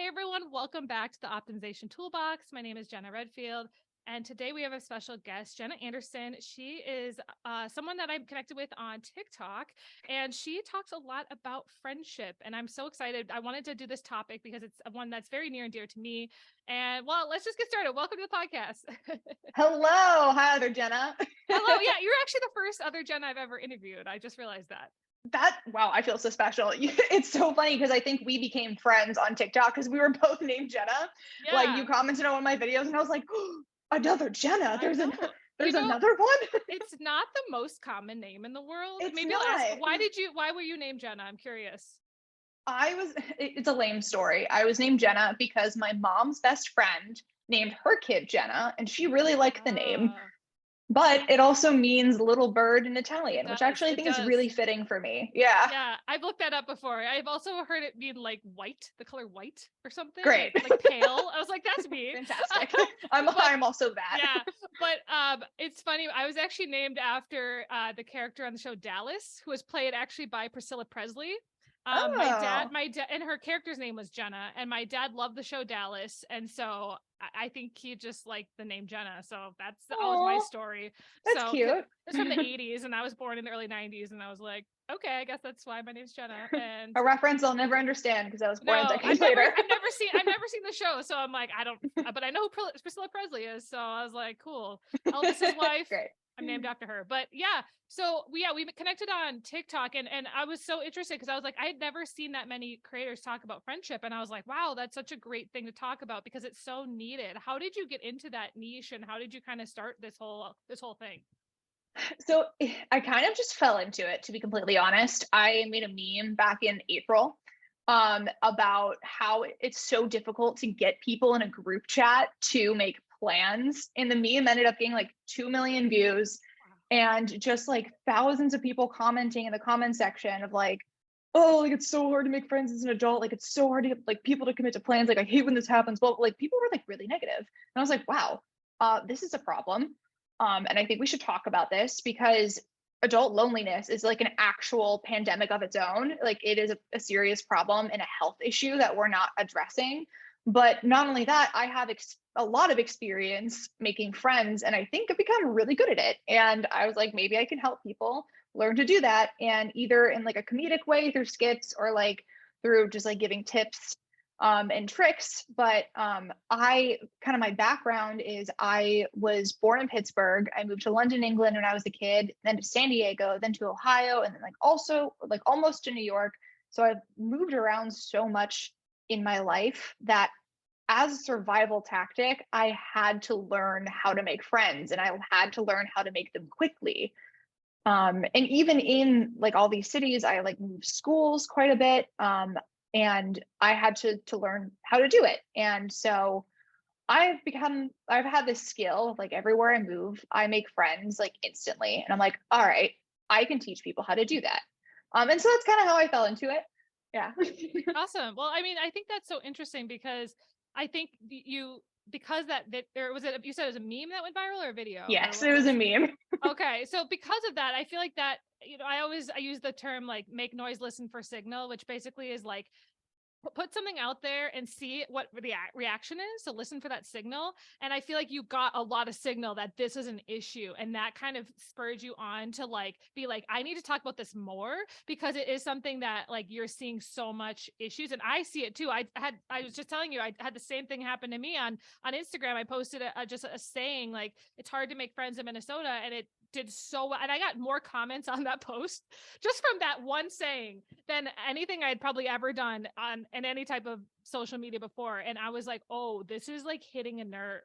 Hey everyone, welcome back to the Optimization Toolbox. My name is Jenna Redfield, and today we have a special guest, Jenna Anderson. She is someone that I'm connected with on TikTok, and she talks a lot about friendship, and I'm so excited. I wanted to do this topic because it's one that's very near and dear to me. And well, let's just get started. Welcome to the podcast. Hello. Hi, other Jenna. Hello. Yeah, you're actually the first other Jenna I've ever interviewed. I just realized that. Wow, I feel so special. It's so funny because I think we became friends on TikTok because we were both named Jenna. Yeah. Like you commented on one of my videos and I was like, oh, another Jenna. There's another one. It's not the most common name in the world. It's Maybe not. I'll ask, why were you named Jenna? I'm curious. It's a lame story. I was named Jenna because my mom's best friend named her kid Jenna and she really liked the name. But it also means little bird in Italian, which actually I think is really fitting for me. Yeah. Yeah. I've looked that up before. I've also heard it mean like white, the color white or something. Great. Like pale. I was like, that's me. Fantastic. I'm also that. Yeah. But it's funny. I was actually named after the character on the show Dallas, who was played actually by Priscilla Presley. My dad, and her character's name was Jenna, and my dad loved the show Dallas, and so I think he just liked the name Jenna. So that's always my story. That's cute. It's from the 80s, and I was born in the early 90s, and I was like, okay, I guess that's why my name's Jenna. And a reference I'll never understand because I was born decades later. I've never seen the show, so I'm like, but I know who Priscilla Presley is, so I was like, cool. Elvis's wife. Great. I'm named after her. But yeah, so we connected on TikTok, and I was so interested because I was like, I had never seen that many creators talk about friendship, and I was like, wow, that's such a great thing to talk about because it's so needed. How did you get into that niche, and how did you kind of start this whole thing? So I kind of just fell into it, to be completely honest. I made a meme back in April about how it's so difficult to get people in a group chat to make plans, and the meme ended up getting like 2 million views and just like thousands of people commenting in the comment section of like, oh, like it's so hard to make friends as an adult, like it's so hard to get like people to commit to plans, like I hate when this happens. Well, like people were like really negative, and I was like, wow, this is a problem, and I think we should talk about this because adult loneliness is like an actual pandemic of its own. Like it is a serious problem and a health issue that we're not addressing. But not only that, I have a lot of experience making friends, and I think I've become really good at it. And I was like, maybe I can help people learn to do that, and either in like a comedic way through skits or like through just like giving tips and tricks. But my background is I was born in Pittsburgh. I moved to London, England when I was a kid, then to San Diego, then to Ohio, and then like also like almost to New York. So I've moved around so much in my life that as a survival tactic, I had to learn how to make friends, and I had to learn how to make them quickly. And even in like all these cities, I like moved schools quite a bit. And I had to learn how to do it. And so I've had this skill of like everywhere I move, I make friends like instantly. And I'm like, all right, I can teach people how to do that. And so that's kind of how I fell into it. Yeah. Awesome. Well, I mean, I think that's so interesting because I think because there was you said it was a meme that went viral or a video? Yes, it was a meme. Okay. So because of that, I feel like that, I use the term like make noise, listen for signal, which basically is like put something out there and see what the reaction is. So listen for that signal. And I feel like you got a lot of signal that this is an issue. And that kind of spurred you on to like, be like, I need to talk about this more because it is something that like you're seeing so much issues. And I see it too. I was just telling you, I had the same thing happen to me on Instagram. I posted just a saying like, it's hard to make friends in Minnesota. And it did so well. And I got more comments on that post just from that one saying than anything I had probably ever done in any type of social media before. And I was like, oh, this is like hitting a nerve.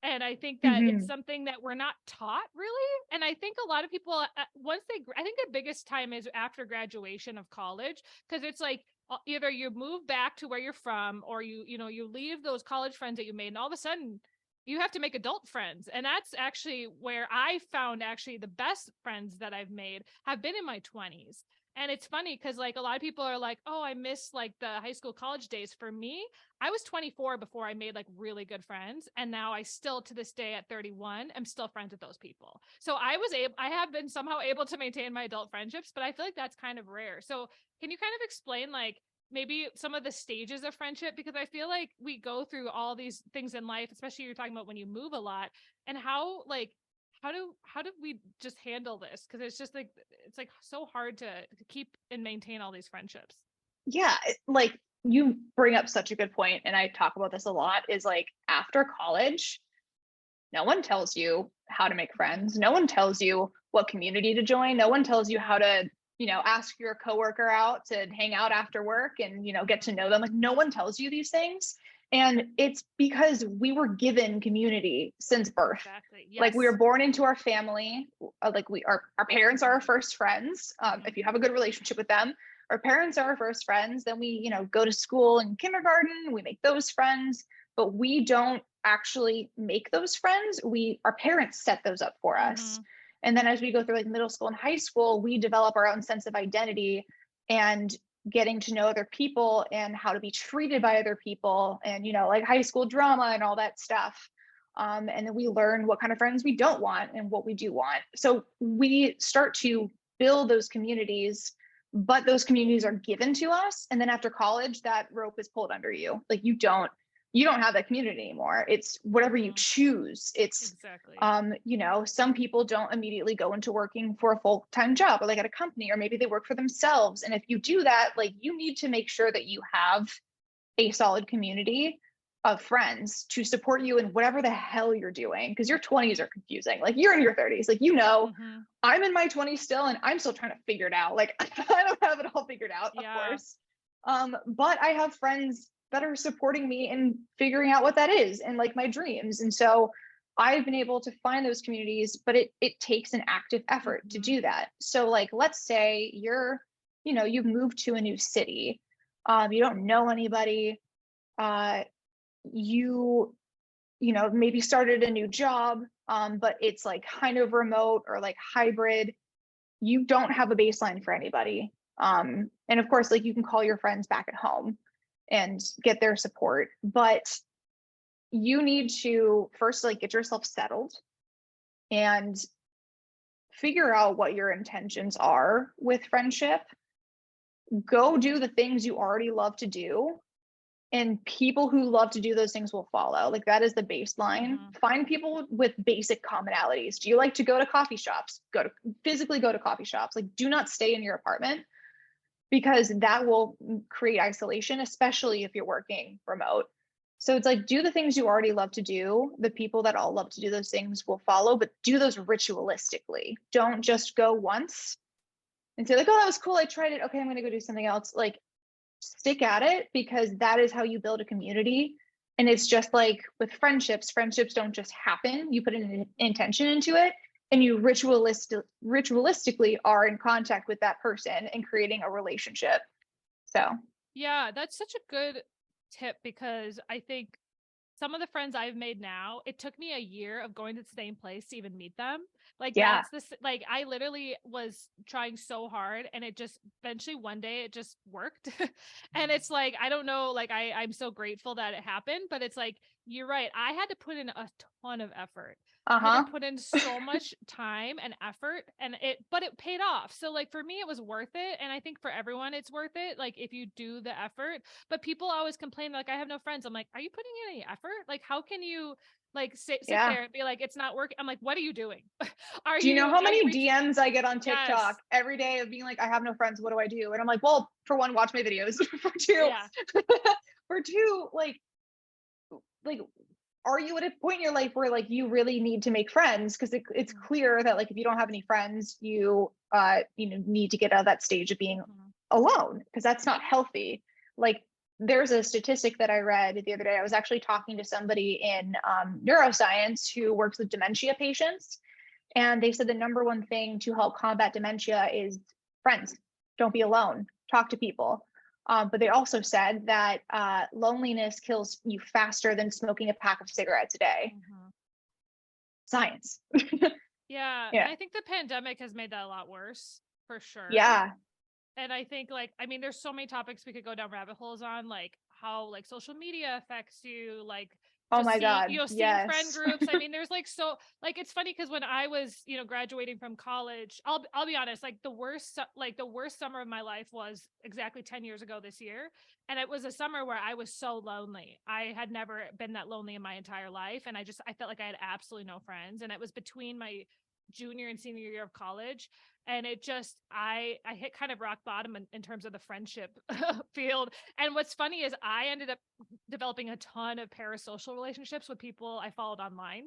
And I think that it's something that we're not taught really. And I think a lot of people, I think the biggest time is after graduation of college, because it's like, either you move back to where you're from or you leave those college friends that you made, and all of a sudden you have to make adult friends. And that's actually where I found actually the best friends that I've made have been in my 20s. And it's funny because like a lot of people are like, oh, I miss like the high school college days. For me, I was 24 before I made like really good friends. And now I still to this day at 31, I'm still friends with those people. So I have been somehow able to maintain my adult friendships, but I feel like that's kind of rare. So can you kind of explain like maybe some of the stages of friendship, because I feel like we go through all these things in life, especially you're talking about when you move a lot, and how do we just handle this? Because it's just like it's like so hard to keep and maintain all these friendships. Yeah, like you bring up such a good point, and I talk about this a lot, is like after college, no one tells you how to make friends. No one tells you what community to join. No one tells you how to, ask your coworker out to hang out after work and, get to know them. Like no one tells you these things. And it's because we were given community since birth. Exactly. Yes. Like we were born into our family. Like our parents are our first friends. If you have a good relationship with them, our parents are our first friends. Then we, go to school in kindergarten, we make those friends, but we don't actually make those friends. Our parents set those up for us. And then as we go through like middle school and high school, we develop our own sense of identity and getting to know other people and how to be treated by other people and, like high school drama and all that stuff. And then we learn what kind of friends we don't want and what we do want. So we start to build those communities, but those communities are given to us. And then after college, that rope is pulled under you. Like you don't have that community anymore. It's whatever you choose. It's exactly. Some people don't immediately go into working for a full-time job or like at a company, or maybe they work for themselves. And if you do that, like you need to make sure that you have a solid community of friends to support you in whatever the hell you're doing. Because your 20s are confusing. Like you're in your 30s. Like, I'm in my 20s still, and I'm still trying to figure it out. Like I don't have it all figured out, of course. But I have friends that are supporting me in figuring out what that is and like my dreams. And so I've been able to find those communities, but it takes an active effort to do that. So like, let's say you've moved to a new city. You don't know anybody. You maybe started a new job, but it's like kind of remote or like hybrid. You don't have a baseline for anybody. And of course, like you can call your friends back at home and get their support, but you need to first like get yourself settled and figure out what your intentions are with friendship. Go do the things you already love to do, and people who love to do those things will follow. Like that is the baseline. Find people with basic commonalities. Do you like to go to coffee shops? Physically go to coffee shops. Like do not stay in your apartment, because that will create isolation, especially if you're working remote. So it's like, do the things you already love to do. The people that all love to do those things will follow, but do those ritualistically. Don't just go once and say like, oh, that was cool, I tried it. Okay, I'm going to go do something else. Like stick at it, because that is how you build a community. And it's just like with friendships don't just happen. You put an intention into it, and you ritualistically are in contact with that person and creating a relationship. So yeah, that's such a good tip, because I think some of the friends I've made now, it took me a year of going to the same place to even meet them. Like that's this, like I literally was trying so hard, and it just eventually one day it just worked. And it's like, I don't know, like I'm so grateful that it happened, but it's like, you're right. I had to put in a ton of effort. I had to put in so much time and effort, but it paid off. So like for me, it was worth it. And I think for everyone, it's worth it. Like if you do the effort, but people always complain, like, I have no friends. I'm like, are you putting in any effort? Like, how can you like sit there and be like, it's not working? I'm like, what are you doing? Do you know how many DMs I get on TikTok every day of being like, I have no friends, what do I do? And I'm like, well, for one, watch my videos. For two, like, are you at a point in your life where like you really need to make friends? Because it's clear that like if you don't have any friends, you need to get out of that stage of being alone, because that's not healthy. Like there's a statistic that I read the other day. I was actually talking to somebody in neuroscience who works with dementia patients, and they said the number one thing to help combat dementia is friends. Don't be alone. Talk to people. But they also said that loneliness kills you faster than smoking a pack of cigarettes a day. Science. Yeah. And I think the pandemic has made that a lot worse, for sure. Yeah. And I think like, I mean, there's so many topics we could go down rabbit holes on, like how like social media affects you, like Oh just my seeing, God. seeing friend Yes. groups. I mean, there's like, so like, it's funny because when I was, graduating from college, I'll be honest, like the worst summer of my life was exactly 10 years ago this year. And it was a summer where I was so lonely. I had never been that lonely in my entire life. And I felt like I had absolutely no friends. And it was between my junior and senior year of college. And it just, I hit kind of rock bottom in terms of the friendship field. And what's funny is I ended up developing a ton of parasocial relationships with people I followed online.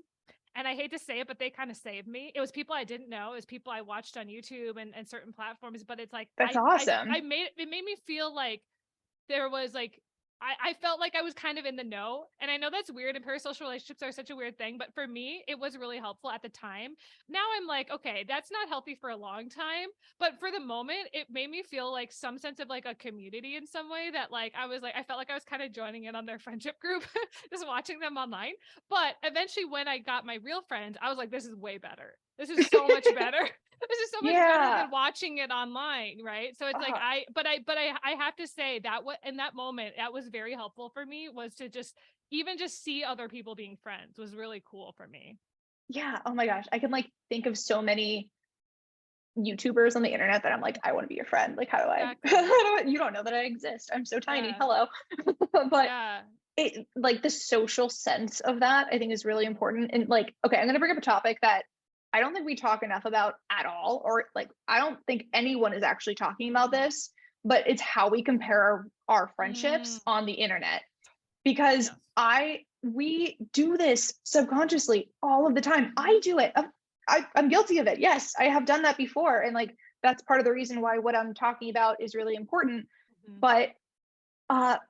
And I hate to say it, but they kind of saved me. It was people I didn't know. It was people I watched on YouTube and certain platforms. But it's like, That's awesome. it made me feel like there was like, I felt like I was kind of in the know. And I know that's weird, and parasocial relationships are such a weird thing, but for me, it was really helpful at the time. Now I'm like, okay, that's not healthy for a long time. But for the moment, it made me feel like some sense of like a community in some way, that like, I felt like I was kind of joining in on their friendship group, just watching them online. But eventually when I got my real friends, I was like, this is way better. This is so much better. This is so much better Yeah. than watching it online, right? So it's like I have to say that what in that moment that was very helpful for me, was to just even just see other people being friends was really cool for me. Yeah. Oh my gosh. I can like think of so many YouTubers on the internet that I'm like, I want to be your friend. Like, how do I? Exactly. You don't know that I exist. I'm so tiny. Yeah. Hello. But Yeah. it, like, the social sense of that, I think, is really important. And like, okay, I'm going to bring up a topic that I don't think we talk enough about at all, or like, I don't think anyone is actually talking about this, but it's how we compare our friendships Mm, on the internet. Because yes. we do this subconsciously all of the time. I Mhm. do it. I'm guilty of it. Yes, I have done that before. And like, that's part of the reason why what I'm talking about is really important. Mhm. But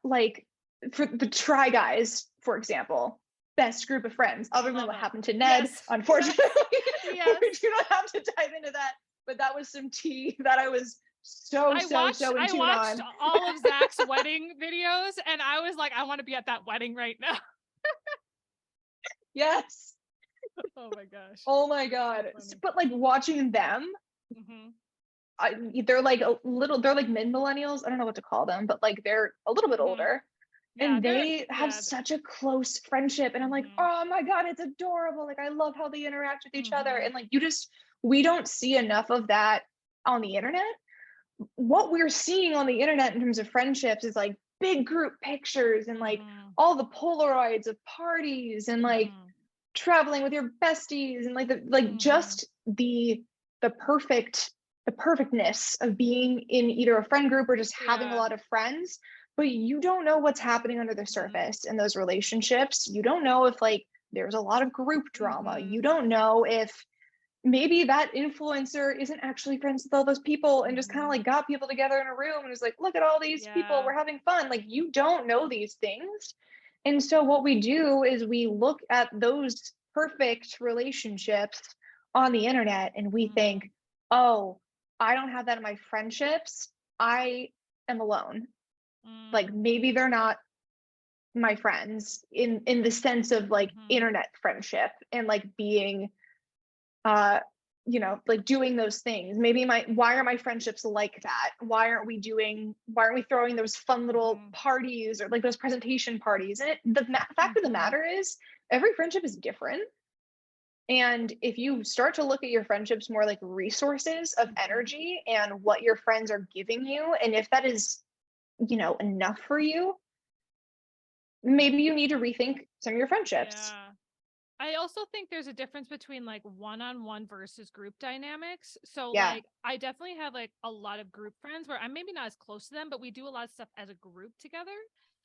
like, for the Try Guys, for example, best group of friends, other than Love what them. happened to Ned, Yes. Yes. unfortunately. Yes. We do not have to dive into that, but that was some tea that I was so in I tune watched on. all of Zach's wedding videos, and I was like, I want to be at that wedding right now. Yes. Oh my gosh. Oh my So God. funny. But like, watching them, Hmm. I, they're like a little, they're like mid millennials. I don't know what to call them, but like, they're a little bit Hmm. older, Yeah, and they have yeah. such a close friendship. And I'm like, Hmm. oh my God, it's adorable. Like, I love how they interact with each other. Hmm. And like, we don't see enough of that on the internet. What we're seeing on the internet in terms of friendships is like big group pictures and like Hmm. all the Polaroids of parties and like Hmm. traveling with your besties and like Hmm. just the perfect the perfectness of being in either a friend group or just having a Yeah. lot of friends. But you don't know what's happening under the Hmm. surface in those relationships. You don't know if like there's a lot of group drama. Hmm. You don't know if maybe that influencer isn't actually friends with all those people and just kind of Hmm. like got people together in a room and was like, look at all these people, Yeah. we're having fun. Like, you don't know these things. And so what we do is we look at those perfect relationships on the internet and we Hmm. think, oh, I don't have that in my friendships. I am alone. Like, Mm. maybe they're not my friends in the sense of like Hmm. internet friendship and like being uh like doing those things. Maybe my why are my friendships like that? Why aren't we throwing those fun little Hmm. parties or like those presentation parties? And fact of the Hmm. matter is, every friendship is different. And if you start to look at your friendships more like resources of Hmm. energy and what your friends are giving you, and if that is, enough for you, maybe you need to rethink some of your friendships. Yeah. I also think there's a difference between like one-on-one versus group dynamics. So Yeah. like I definitely have like a lot of group friends where I'm maybe not as close to them, but we do a lot of stuff as a group together.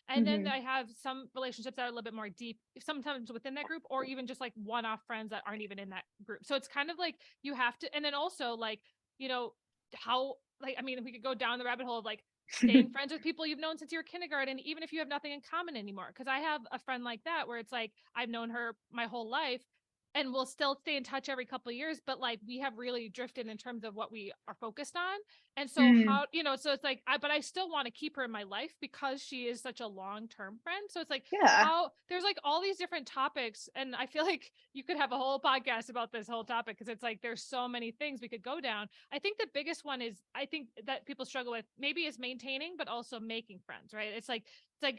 And then Hmm. I have some relationships that are a little bit more deep, sometimes within that group, or even just like one-off friends that aren't even in that group. So it's kind of like you have to, and then also like, you know, how like I mean, we could go down the rabbit hole of like staying friends with people you've known since you were kindergarten, even if you have nothing in common anymore. Because I have a friend like that where it's like I've known her my whole life and we'll still stay in touch every couple of years, but like we have really drifted in terms of what we are focused on. And so how, so it's like, but I still want to keep her in my life because she is such a long-term friend. So it's like, Yeah. how there's like all these different topics. And I feel like you could have a whole podcast about this whole topic because it's like, there's so many things we could go down. I think the biggest one is, I think that people struggle with maybe is maintaining, but also making friends, right? It's like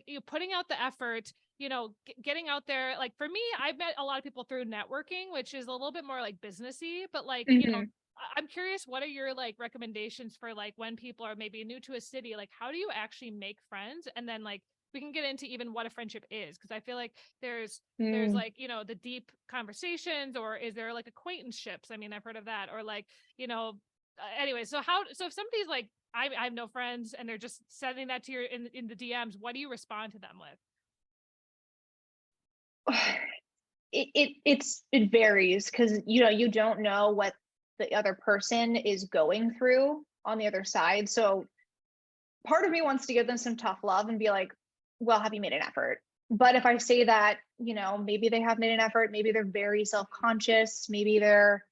you putting out the effort, getting out there. Like for me, I've met a lot of people through networking, which is a little bit more like businessy, but like, I'm curious, what are your like recommendations for like when people are maybe new to a city? Like, how do you actually make friends? And then like we can get into even what a friendship is, because I feel like there's like, the deep conversations, or is there like acquaintanceships? I mean, I've heard of that, or like, anyway. So if somebody's like, I have no friends, and they're just sending that to you in the DMs, what do you respond to them with? It varies because you don't know what the other person is going through on the other side. So part of me wants to give them some tough love and be like, well, have you made an effort? But if I say that, maybe they have made an effort, maybe they're very self-conscious, maybe they're,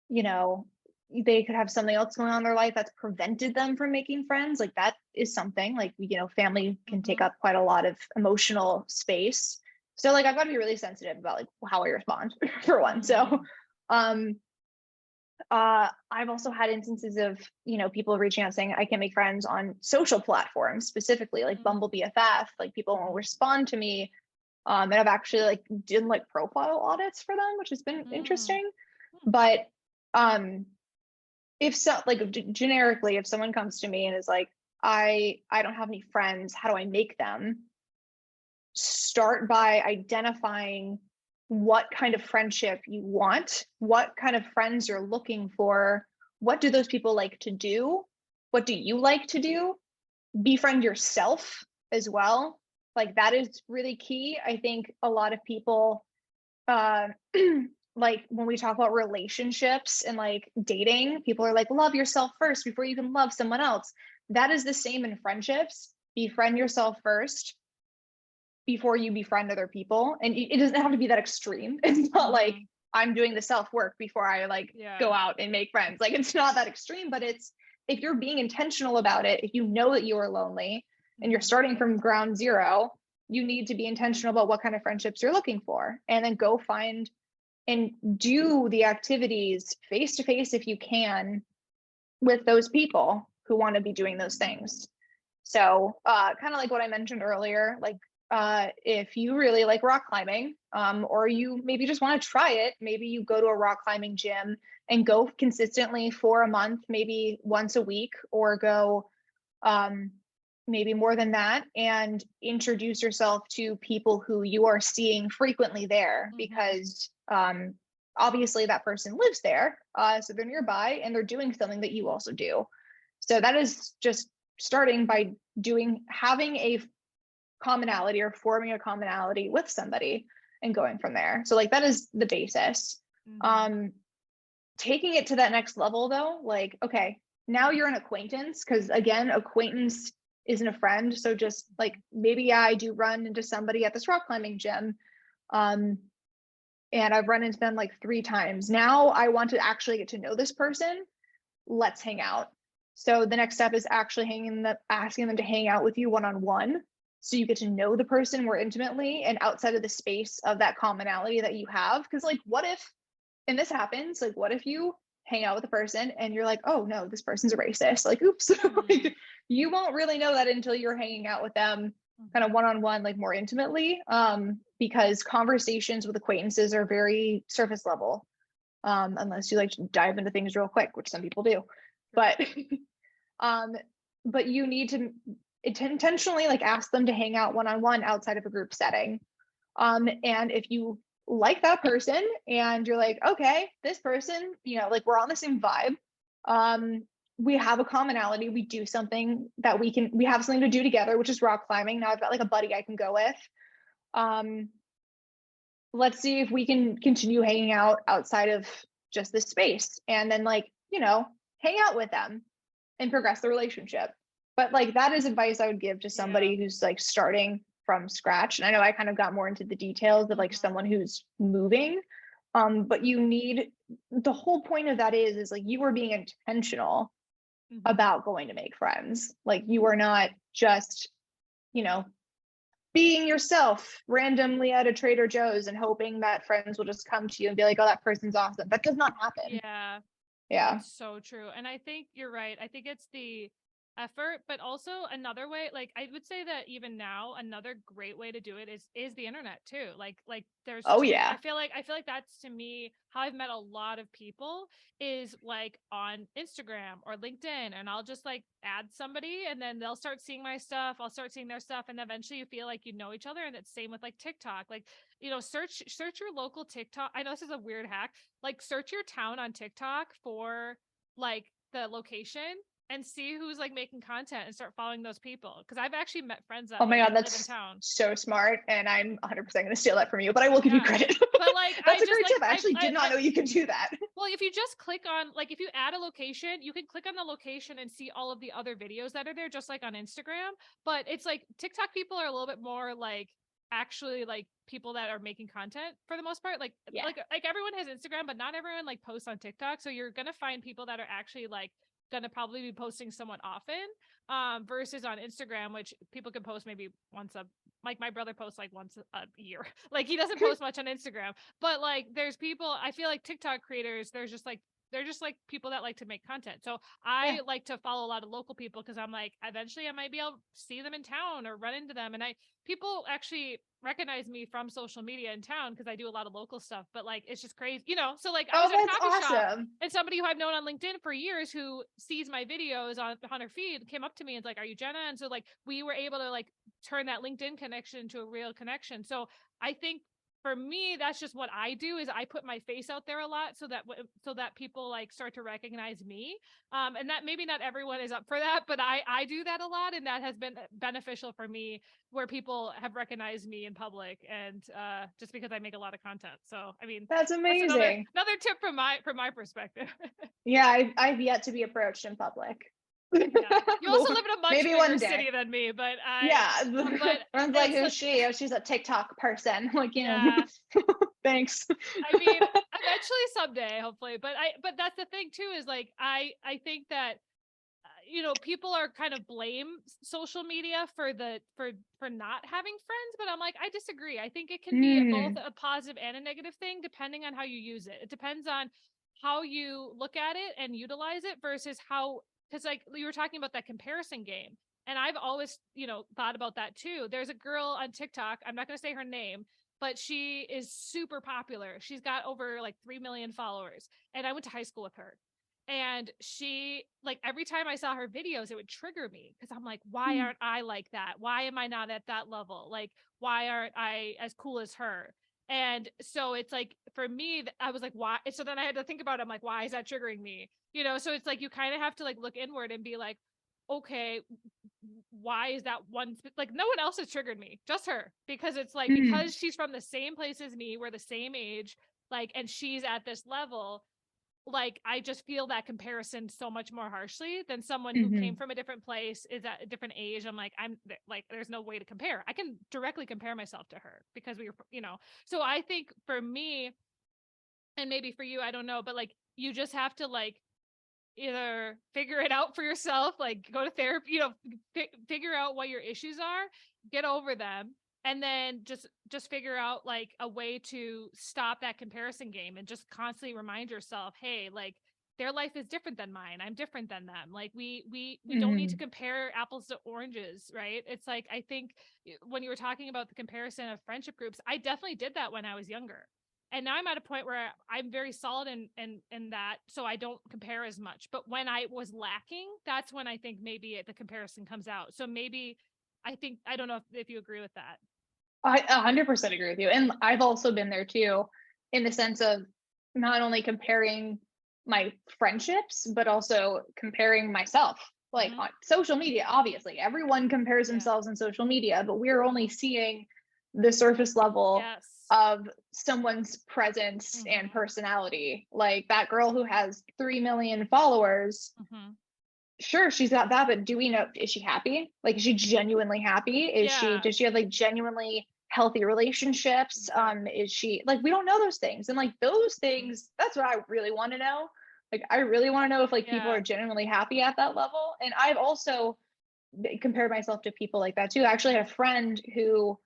they could have something else going on in their life that's prevented them from making friends. Like that is something like, family can take up quite a lot of emotional space. So like, I've got to be really sensitive about like how I respond for one. So, I've also had instances of, people reaching out saying I can make friends on social platforms, specifically like Bumble BFF, like people won't respond to me. And I've actually like done like profile audits for them, which has been interesting. But, if so, like generically, if someone comes to me and is like, I don't have any friends, how do I make them? Start by identifying what kind of friendship you want, what kind of friends you're looking for, what do those people like to do, what do you like to do, befriend yourself as well. Like that is really key. I think a lot of people like when we talk about relationships and like dating, people are like, love yourself first before you can love someone else. That is the same in friendships. Befriend yourself first before you befriend other people. And it doesn't have to be that extreme. It's not like I'm doing the self-work before I like go out and make friends. Like it's not that extreme, but it's, if you're being intentional about it, if you know that you are lonely and you're starting from ground zero, you need to be intentional about what kind of friendships you're looking for, and then go find and do the activities face to face if you can with those people who want to be doing those things. So kind of like what I mentioned earlier, like if you really like rock climbing, or you maybe just want to try it, maybe you go to a rock climbing gym and go consistently for a month, maybe once a week, or go maybe more than that, and introduce yourself to people who you are seeing frequently there, because obviously that person lives there, so they're nearby and they're doing something that you also do. So that is just starting by having a commonality or forming a commonality with somebody and going from there. So like that is the basis. Taking it to that next level though, like, okay, now you're an acquaintance, because again, acquaintance isn't a friend. So just like maybe I do run into somebody at this rock climbing gym, and I've run into them like 3 times. Now I want to actually get to know this person. Let's hang out. So the next step is actually asking them to hang out with you one-on-one. So you get to know the person more intimately and outside of the space of that commonality that you have. Because like, what if, and this happens, like, what if you hang out with a person and you're like, oh no, this person's a racist? Like, oops. Like, you won't really know that until you're hanging out with them kind of one-on-one, like more intimately, because conversations with acquaintances are very surface level, unless you like to dive into things real quick, which some people do. But but you need to intentionally like ask them to hang out one-on-one outside of a group setting. And if you like that person and you're like, okay, this person, like we're on the same vibe, we have a commonality, we do something that we have something to do together, which is rock climbing. Now I've got like a buddy I can go with. Let's see if we can continue hanging out outside of just this space, and then like, hang out with them and progress the relationship. But like that is advice I would give to somebody who's like starting from scratch. And I know I kind of got more into the details of like someone who's moving, but the whole point of that is like you are being intentional about going to make friends. Like you are not just, you know, being yourself randomly at a Trader Joe's and hoping that friends will just come to you and be like, oh, that person's awesome. That does not happen. Yeah. Yeah. That's so true. And I think you're right. I think it's the effort, but also another way, like I would say that even now, another great way to do it is the internet too. Like there's Oh two, yeah. I feel like that's to me how I've met a lot of people is like on Instagram or LinkedIn, and I'll just like add somebody and then they'll start seeing my stuff, I'll start seeing their stuff, and eventually you feel like you know each other. And it's same with like TikTok. Like, you know, search your local TikTok. I know this is a weird hack. Like search your town on TikTok for like the location and see who's like making content and start following those people. Because I've actually met friends that oh my God, live in that's town. so smart. And I'm 100% going to steal that from you, but I will give you credit. But like, that's a great tip. I actually did not know you could do that. Well, if you just click on, like, if you add a location, you can click on the location and see all of the other videos that are there, just like on Instagram. But it's like TikTok people are a little bit more like actually like people that are making content for the most part. Like, like everyone has Instagram, but not everyone like posts on TikTok. So you're gonna find people that are actually like gonna probably be posting somewhat often, versus on Instagram, which people can post maybe once a, like my brother posts like once a year. Like he doesn't post much on Instagram, but like there's people, I feel like TikTok creators, they're just like people that like to make content. So I like to follow a lot of local people because I'm like, eventually I might be able to see them in town or run into them. And people actually recognize me from social media in town because I do a lot of local stuff, but like, it's just crazy, you know? So like I was at a coffee shop and somebody who I've known on LinkedIn for years who sees my videos on her feed came up to me and was like, are you Jenna? And so like, we were able to like turn that LinkedIn connection into a real connection. So I think for me, that's just what I do is I put my face out there a lot so that people like start to recognize me. And that maybe not everyone is up for that, but I do that a lot. And that has been beneficial for me where people have recognized me in public and just because I make a lot of content. So, I mean, that's amazing. That's another tip from my perspective. Yeah. I've yet to be approached in public. Yeah. You also live in a much bigger city than me, but I'm like, who's she? Oh, she's a TikTok person. Like, yeah. Thanks. I mean, eventually someday, hopefully, but that's the thing too, is like, I think that, you know, people are kind of blame social media for not having friends, but I'm like, I disagree. I think it can be both a positive and a negative thing, depending on how you use it. It depends on how you look at it and utilize it versus how, because like you were talking about that comparison game. And I've always, you know, thought about that too. There's a girl on TikTok, I'm not going to say her name, but she is super popular. She's got over like 3 million followers. And I went to high school with her. And she, like, every time I saw her videos, it would trigger me because I'm like, why aren't I like that? Why am I not at that level? Like, why aren't I as cool as her? And so it's like, for me, I was like, why? So then I had to think about it. I'm like, why is that triggering me? You know, so it's like, you kind of have to like look inward and be like, okay, why is that one? Like, no one else has triggered me, just her, because it's like, because she's from the same place as me, we're the same age, like, and she's at this level. Like, I just feel that comparison so much more harshly than someone who came from a different place, is at a different age. I'm like, there's no way to compare. I can directly compare myself to her because we were, you know. So I think for me, and maybe for you, I don't know, but like, you just have to like either figure it out for yourself, like go to therapy, you know, figure out what your issues are, get over them, and then just figure out like a way to stop that comparison game and just constantly remind yourself, hey, like, their life is different than mine, I'm different than them. Like, we don't need to compare apples to oranges, right? It's like, I think when you were talking about the comparison of friendship groups, I definitely did that when I was younger. And now I'm at a point where I'm very solid in that, so I don't compare as much. But when I was lacking, that's when I think maybe the comparison comes out. So maybe, I don't know if you agree with that. I 100% agree with you. And I've also been there too, in the sense of not only comparing my friendships, but also comparing myself. Like on social media, obviously, everyone compares themselves on social media, but we're only seeing the surface level of someone's presence and personality. Like that girl who has 3 million followers, sure, she's got that, but do we know, is she happy? Like, is she genuinely happy? Does she have like genuinely healthy relationships? Is she like, we don't know those things. And like those things, that's what I really want to know. Like, I really want to know if like people Yeah. are genuinely happy at that level. And I've also compared myself to people like that too. I actually had a friend who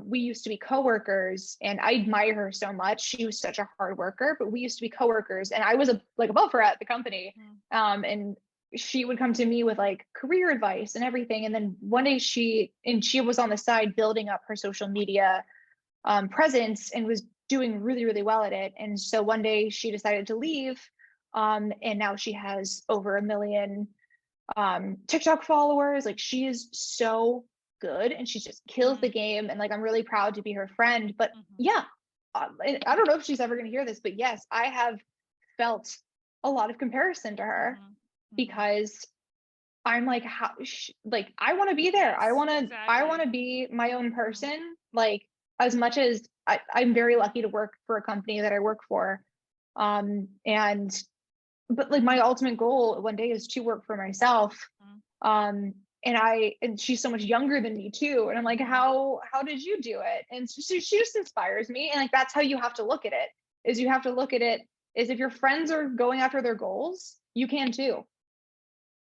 we used to be coworkers, and I admire her so much. She was such a hard worker, but we used to be coworkers, and I was like above her at the company. And she would come to me with like career advice and everything. And then one day she was on the side building up her social media presence and was doing really, really well at it. And so one day she decided to leave. And now she has over 1 million TikTok followers. Like, she is so good and she just kills the game. And like, I'm really proud to be her friend. But yeah, I don't know if she's ever going to hear this, but yes, I have felt a lot of comparison to her because I'm like, like, I want to be there. I want to be my own person. Like, as much as I'm very lucky to work for a company that I work for. And but like, my ultimate goal one day is to work for myself. And she's so much younger than me too. And I'm like, how did you do it? And so she just inspires me. And like, that's how you have to look at it, is you have to look at it is if your friends are going after their goals, you can too.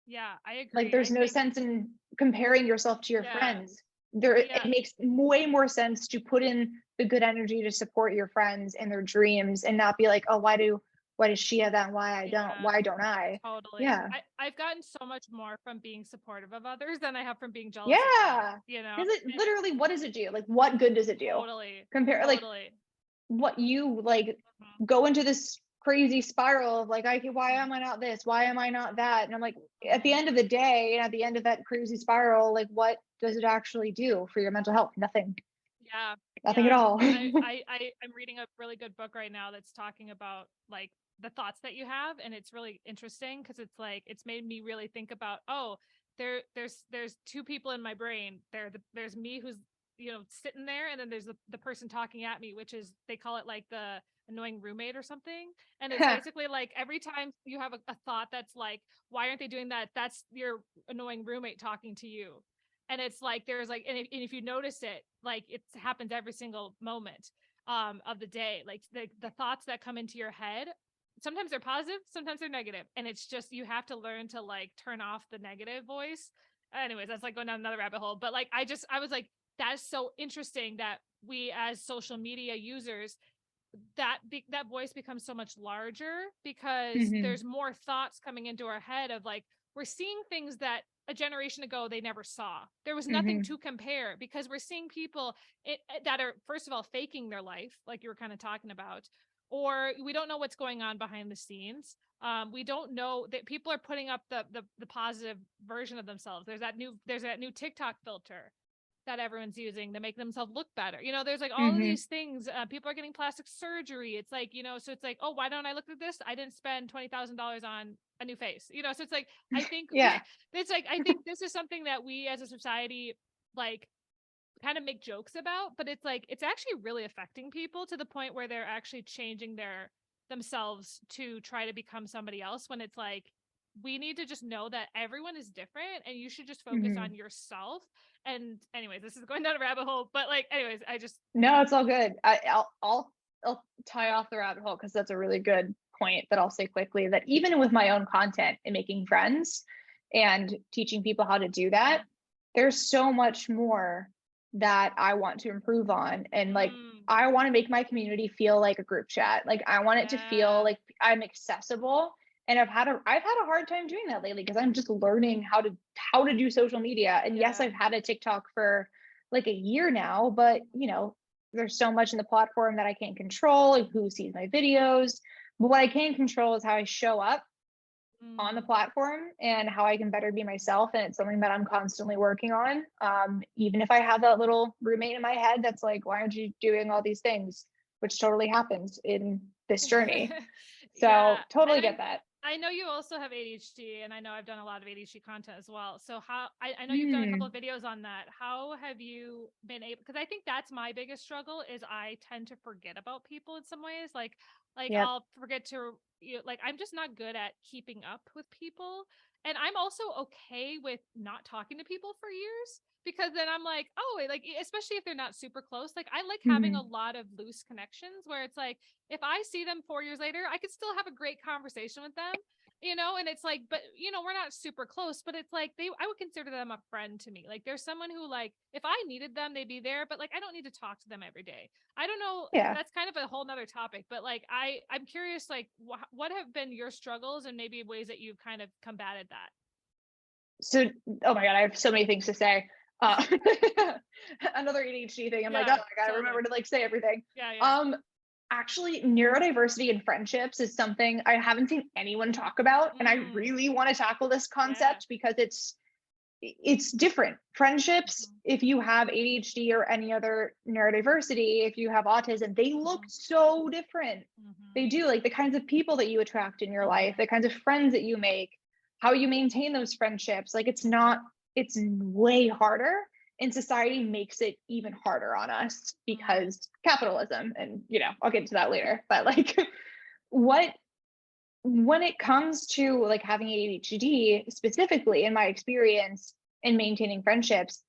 Yeah, I agree. Like, there's no sense in comparing yourself to your friends. It makes way more sense to put in the good energy to support your friends and their dreams, and not be like, oh, why does she have that and why don't I? Totally. Yeah. I've gotten so much more from being supportive of others than I have from being jealous of them, Because it literally, what does it do? Like, what good does it do? Compare like what you like go into this crazy spiral of like, why am I not this? Why am I not that? And I'm like, at the end of the day, and at the end of that crazy spiral, like, what does it actually do for your mental health? Nothing. Nothing at all. I'm reading a really good book right now that's talking about like the thoughts that you have, and it's really interesting because it's like, it's made me really think about, oh, there's two people in my brain. There's me who's sitting there, and then there's the person talking at me, which is, they call it like the annoying roommate or something. And it's basically like, every time you have a thought that's like, why aren't they doing that, that's your annoying roommate talking to you. And it's like, there's like, and if you notice it, like, it happens every single moment of the day. Like, the thoughts that come into your head, sometimes they're positive, sometimes they're negative, and it's just, you have to learn to like turn off the negative voice. Anyways, that's like going down another rabbit hole. But like, I was like, that is so interesting that we as social media users, that voice becomes so much larger because there's more thoughts coming into our head of like, we're seeing things that a generation ago they never saw. There was nothing to compare, because we're seeing people that are, first of all, faking their life, like you were kind of talking about, or we don't know what's going on behind the scenes. We don't know that people are putting up the positive version of themselves. There's that new TikTok filter that everyone's using to make themselves look better. There's like all of these things. People are getting plastic surgery. It's like, so it's like, oh, why don't I look at this? I didn't spend $20,000 on a new face. So it's like, I think it's like, I think this is something that we as a society like kind of make jokes about, but it's like, it's actually really affecting people to the point where they're actually changing themselves to try to become somebody else, when it's like, we need to just know that everyone is different and you should just focus on yourself. And anyways, this is going down a rabbit hole, but like, anyways, no, it's all good. I'll tie off the rabbit hole, because that's a really good point that I'll say quickly, that even with my own content and making friends and teaching people how to do that, there's so much more that I want to improve on. And like, I want to make my community feel like a group chat. Like, I want it to feel like I'm accessible. And I've had a hard time doing that lately, because I'm just learning how to do social media. And yes, I've had a TikTok for like a year now, but there's so much in the platform that I can't control, like who sees my videos. But what I can control is how I show up on the platform and how I can better be myself. And it's something that I'm constantly working on. Even if I have that little roommate in my head that's like, why aren't you doing all these things? Which totally happens in this journey. So totally get that. I know you also have ADHD, and I know I've done a lot of ADHD content as well. So I know you've done a couple of videos on that. How have you been able, because I think that's my biggest struggle, is I tend to forget about people in some ways. Like I'll forget to, like, I'm just not good at keeping up with people. And I'm also okay with not talking to people for years, because then I'm like, oh, like, especially if they're not super close. Like, I like having a lot of loose connections where it's like, if I see them 4 years later, I could still have a great conversation with them, and it's like, but we're not super close, but it's like I would consider them a friend to me. Like, there's someone who, like, if I needed them, they'd be there, but like, I don't need to talk to them every day. I don't know. Yeah. That's kind of a whole nother topic, but like, I'm curious, like, what have been your struggles and maybe ways that you've kind of combated that? So, oh my God, I have so many things to say. Another ADHD thing. I'm like, oh, I gotta remember to like say everything. Yeah. Actually, neurodiversity in friendships is something I haven't seen anyone talk about, and I really want to tackle this concept because it's different. Friendships, if you have ADHD or any other neurodiversity, if you have autism, they look so different. They do, like the kinds of people that you attract in your life, the kinds of friends that you make, how you maintain those friendships. Like, it's way harder, and society makes it even harder on us because capitalism, and I'll get into that later. But like, when it comes to like having ADHD specifically, in my experience in maintaining friendships,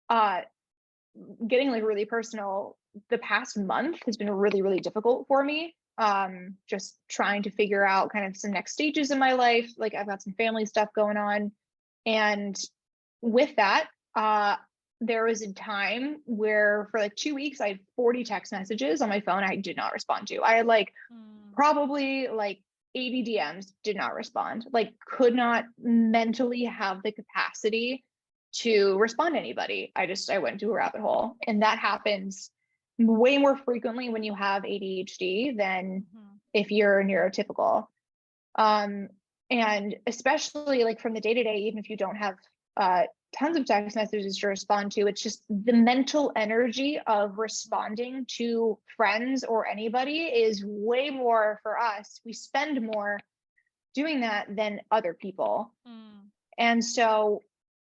getting like really personal, the past month has been really, really difficult for me. Just trying to figure out kind of some next stages in my life. Like, I've got some family stuff going on. And with that, there was a time where for like 2 weeks, I had 40 text messages on my phone I did not respond to. I had like probably like 80 DMs, did not respond, like could not mentally have the capacity to respond to anybody. I went into a rabbit hole. And that happens way more frequently when you have ADHD than if you're neurotypical. And especially like from the day-to-day, even if you don't have tons of text messages to respond to, it's just the mental energy of responding to friends or anybody is way more for us. We spend more doing that than other people. And so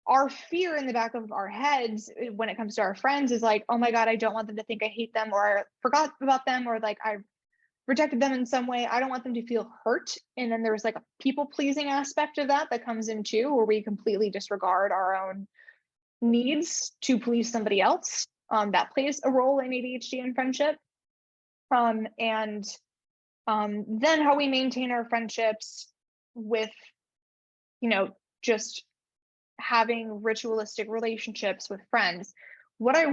our fear in the back of our heads when it comes to our friends is like, oh my God, I don't want them to think I hate them, or I forgot about them, or like I rejected them in some way. I don't want them to feel hurt. And then there's like a people pleasing aspect of that comes in too, where we completely disregard our own needs to please somebody else. That plays a role in ADHD and friendship. And then how we maintain our friendships with, just having ritualistic relationships with friends. What I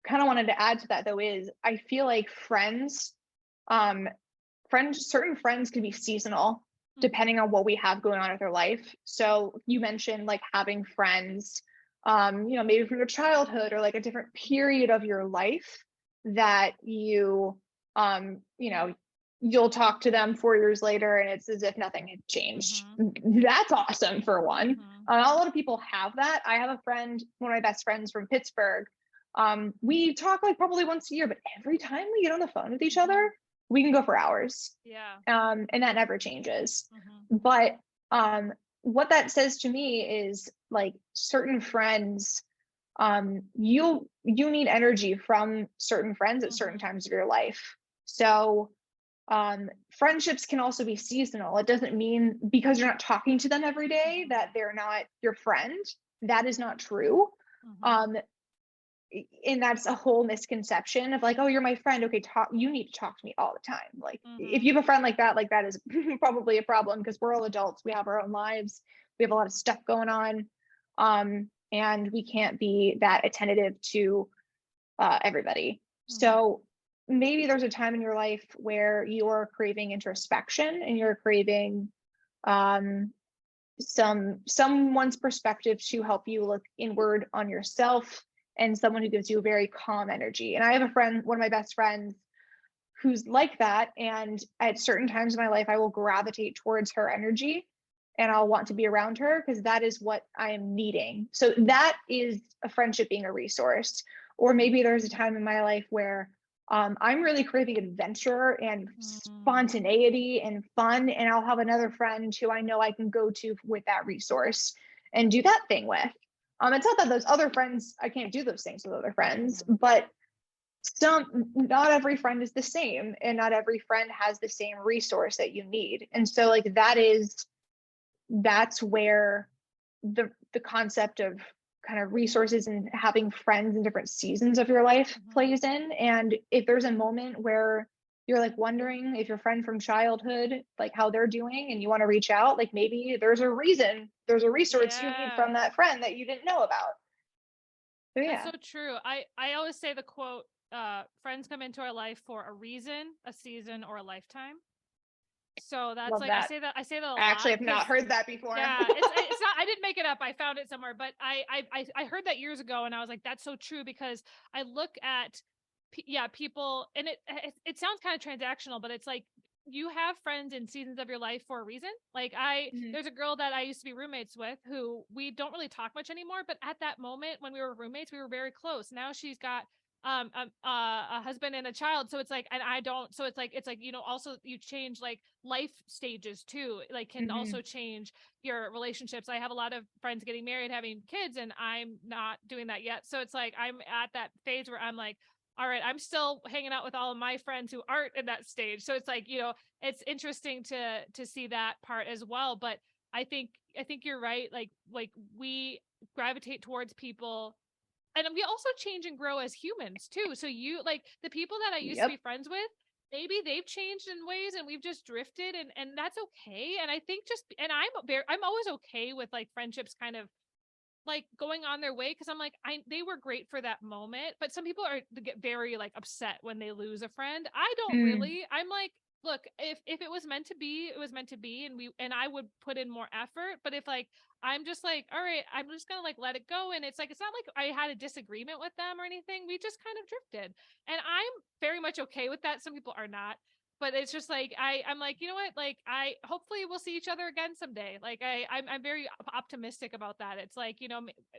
kind of wanted to add to that though is I feel like certain friends can be seasonal depending on what we have going on with their life. So you mentioned like having friends, maybe from your childhood or like a different period of your life that you'll talk to them 4 years later and it's as if nothing had changed. That's awesome for one. Not a lot of people have that. I have a friend, one of my best friends from Pittsburgh. We talk like probably once a year, but every time we get on the phone with each other, we can go for hours. Yeah. And that never changes. But what that says to me is like certain friends, you need energy from certain friends at certain times of your life. So friendships can also be seasonal. It doesn't mean because you're not talking to them every day that they're not your friend. That is not true. And that's a whole misconception of like, oh, you're my friend. Okay, you need to talk to me all the time. Like if you have a friend like that is probably a problem because we're all adults. We have our own lives. We have a lot of stuff going on. And we can't be that attentive to everybody. So maybe there's a time in your life where you're craving introspection and you're craving someone's perspective to help you look inward on yourself, and someone who gives you a very calm energy. And I have a friend, one of my best friends, who's like that. And at certain times in my life, I will gravitate towards her energy and I'll want to be around her because that is what I am needing. So that is a friendship being a resource. Or maybe there's a time in my life where I'm really craving adventure and spontaneity and fun. And I'll have another friend who I know I can go to with that resource and do that thing with. It's not that those other friends, I can't do those things with other friends, but not every friend is the same, and not every friend has the same resource that you need. And so like that is that's where the concept of kind of resources and having friends in different seasons of your life plays in. And if there's a moment where you're like wondering if your friend from childhood, like how they're doing and you want to reach out, like maybe there's a reason, there's a resource you need from that friend that you didn't know about. So, yeah. That's so true. I always say the quote, friends come into our life for a reason, a season, or a lifetime. So that's Love like, that. I say that a lot. I actually have not heard that before. Yeah, it's not, I didn't make it up. I found it somewhere, but I heard that years ago and I was like, that's so true, because I look at, people, and it sounds kind of transactional, but it's like, you have friends in seasons of your life for a reason. Like there's a girl that I used to be roommates with who we don't really talk much anymore, but at that moment when we were roommates, we were very close. Now she's got a husband and a child, so it's like, and I don't, so it's like, also you change, like, life stages too, like can also change your relationships. I have a lot of friends getting married, having kids, and I'm not doing that yet. So it's like I'm at that phase where I'm like, all right, I'm still hanging out with all of my friends who aren't in that stage. So it's like, it's interesting to see that part as well. But I think you're right. Like we gravitate towards people, and we also change and grow as humans too. So you, like, the people that I used to be friends with, maybe they've changed in ways and we've just drifted, and that's okay. And I think I'm always okay with, like, friendships kind of like going on their way, because I'm like, they were great for that moment, but some people get very, like, upset when they lose a friend. I don't really. I'm like, look, if it was meant to be, it was meant to be, and I would put in more effort. But if, like, I'm just like, all right, I'm just gonna, like, let it go, and it's like, it's not like I had a disagreement with them or anything. We just kind of drifted, and I'm very much okay with that. Some people are not, but it's just like, I'm like, you know what, like, hopefully we'll see each other again someday. Like I'm very optimistic about that. It's like,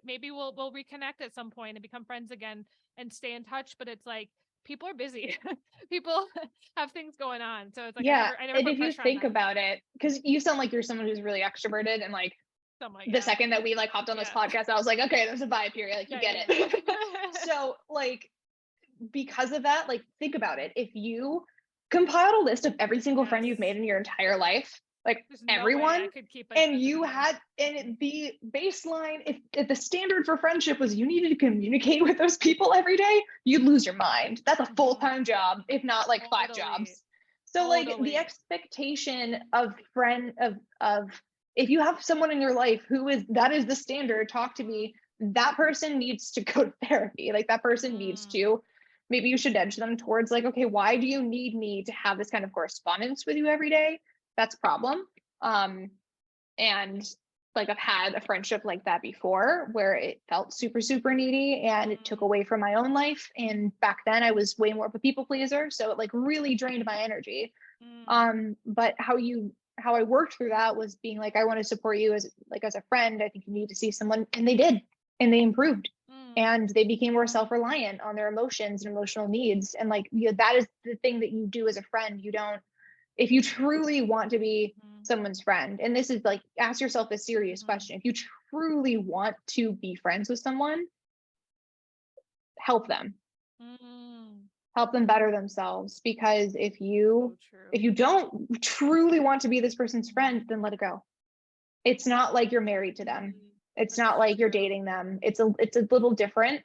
maybe we'll reconnect at some point and become friends again and stay in touch. But it's like, people are busy. People have things going on, so it's like, I never and put if you pressure on think them. about it, because you sound like you're someone who's really extroverted, and like the second that we, like, hopped on this podcast, I was like, okay, there's a vibe here, like, you get it. So, like, because of that, like, think about it. If you compiled a list of every single friend you've made in your entire life, like, There's everyone, no way I could keep and you had, and the baseline, if the standard for friendship was you needed to communicate with those people every day, you'd lose your mind. That's a full-time job, if not like 5 jobs. So like the expectation of if you have someone in your life that is the standard, talk to me, that person needs to go to therapy. Like, that person needs to, maybe you should edge them towards, like, okay, why do you need me to have this kind of correspondence with you every day? That's a problem. And like, I've had a friendship like that before where it felt super, super needy, and it took away from my own life. And back then I was way more of a people pleaser. So it, like, really drained my energy. But how I worked through that was being like, I want to support you as a friend. I think you need to see someone. And they did, and they improved. And they became more self-reliant on their emotions and emotional needs. And, like, that is the thing that you do as a friend. You don't, if you truly want to be someone's friend, and this is like, ask yourself a serious question. If you truly want to be friends with someone, help them. Help them better themselves. Because if you don't truly want to be this person's friend, then let it go. It's not like you're married to them. It's not like you're dating them. It's a little different.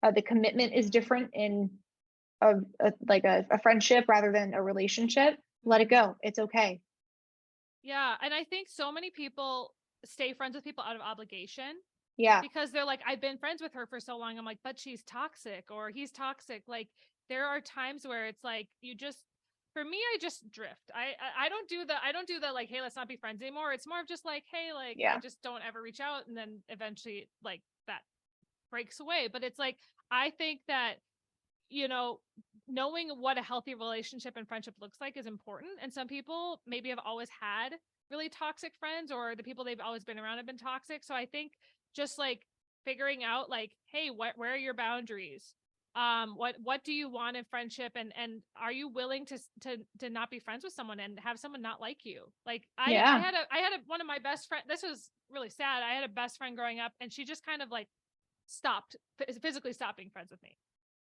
The commitment is different in a friendship rather than a relationship. Let it go. It's okay. Yeah. And I think so many people stay friends with people out of obligation. Yeah. Because they're like, I've been friends with her for so long. I'm like, but she's toxic, or he's toxic. Like, there are times where it's like, for me, I just drift. I don't do the like, hey, let's not be friends anymore. It's more of just like, hey, like, I just don't ever reach out. And then eventually, like, that breaks away. But it's like, I think that, knowing what a healthy relationship and friendship looks like is important. And some people maybe have always had really toxic friends, or the people they've always been around have been toxic. So I think just, like, figuring out, like, hey, where are your boundaries? What do you want in friendship, and are you willing to not be friends with someone and have someone not like you? Like, I had one of my best friends. This was really sad. I had a best friend growing up, and she just kind of, like, physically stopped being friends with me